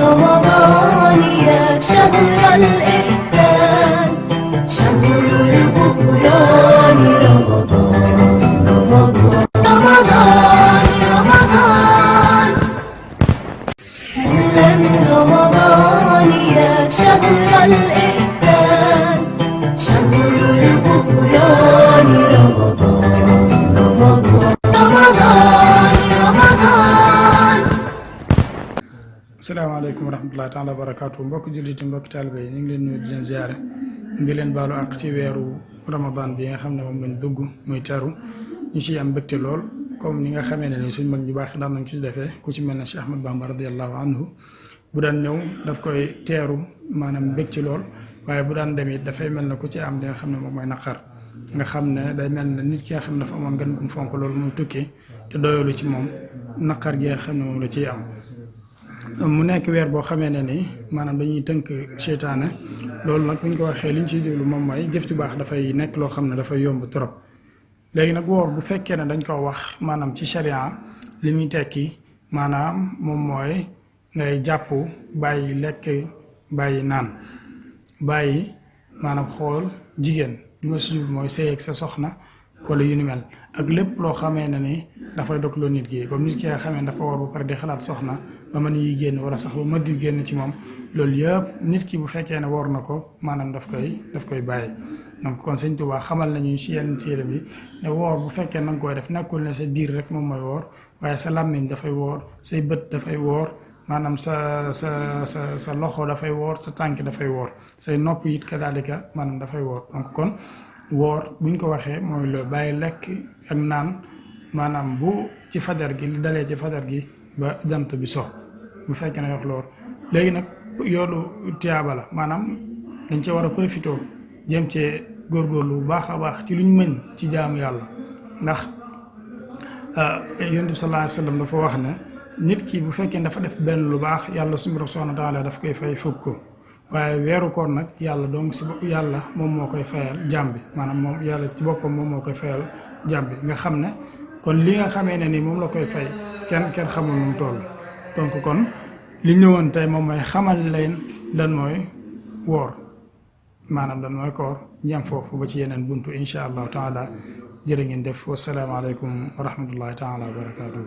رمضان يا شهر الإحسان شهر الغفران رمضان رمضان رمضان رمضان أهلا رمضان يا شهر الإحسان شهر الغفران رمضان رمضان رمضان رمضان asalaamaaleykum wa rahmatullahi taala wa barakaatu mbokk jullit yi mbokk taalibe yi ñu ngi leen nuyu di leen ziare di leen baalu àq ci weeru ramadan bi nga xam ne moom lañ dugg muy teru ñu ciy am mbégte lool comme ni nga xamee ne ni suñ mag ñu baax daan nañ ci defee ku ci mel ne Cheikh Ahmad Bamba radiallahu anhu bu daan ñëw daf koy teeru maanaam bég ci lool waaye bu daan dem it dafay mel ne ku ci am li nga xam ne moom mooy naqar nga xam ne day mel ne nit ki nga xam ne dafa amoon gan gum fonk loolu muy tukki te doyalu ci moom naqar gi nga xam ne moom la ciy am mu nekk weer boo xamee ne ni maanaam dañuy tënk seytaane loolu nag bu ñu ko waxee li ñu ciy jublu moom mooy jëf ju baax dafay nekk loo xam ne dafay yomb trop léegi nag woor bu fekkee ne dañ ko wax maanaam ci sharia li muy tekki maanaam moom mooy ngay jàpp bàyyi lekk bàyyi naan bàyyi maanaam xool jigéen li ma si jublu mooy sëy ak sa soxna wala yu ni mel ak lépp loo xamee ne ni dafay dogloo nit ki comme nit ki nga xamee ne dafa war bu pare di xalaat soxna ba mën yi génn wala sax ba mën yu génn ci moom loolu yëpp nit ki bu fekkee ne woor na ko maanaam daf koy bàyyi donc kon Sëñ Tuubaa xamal nañu ci yenn téere bi ne woor bu fekkee na nga koy def nekkul ne sa biir rek moom mooy woor waaye sa làmmiñ dafay woor say bët dafay woor maanaam sa loxo dafay woor sa tànk dafay woor say nopp it kadaalika maanaam dafay woor donc kon woor buñ ko waxee mooy loolu bàyyi lekk ak naan maanaam bu ci fajar gi li dalee ci fajar gi ba jant bi so bu fekkee ne wax loolu léegi nag yoolu tiyaaba la maanaam dañ ci war a profité jëm cee góorgóorlu bu baax a baax ci luñ mën ci jaamu yàlla ndax yonent bi sallallahu alayhi wa sallam dafa wax ne nit ki bu fekkee dafa def benn lu baax yàlla suñu borom subhanahu wa taala daf koy fay fukk ko waaye weeru koor nag yàlla donc si yàlla moom moo koy fayal jaam bi maanaam moom yàlla ci boppam moom moo koy fayal jaam bi nga xam ne kon li nga xamee ne ni moom la koy fay kenn xamul nu mu toll donc kon li ñëwoon tey moom mooy xamal leen lan mooy woor maanaam lan mooy koor ñam foofu ba ci yeneen buntu incha allahu taala jërë ngeen def wasalaamaaleykum wa rahmatullahi taala wa barakaatuhu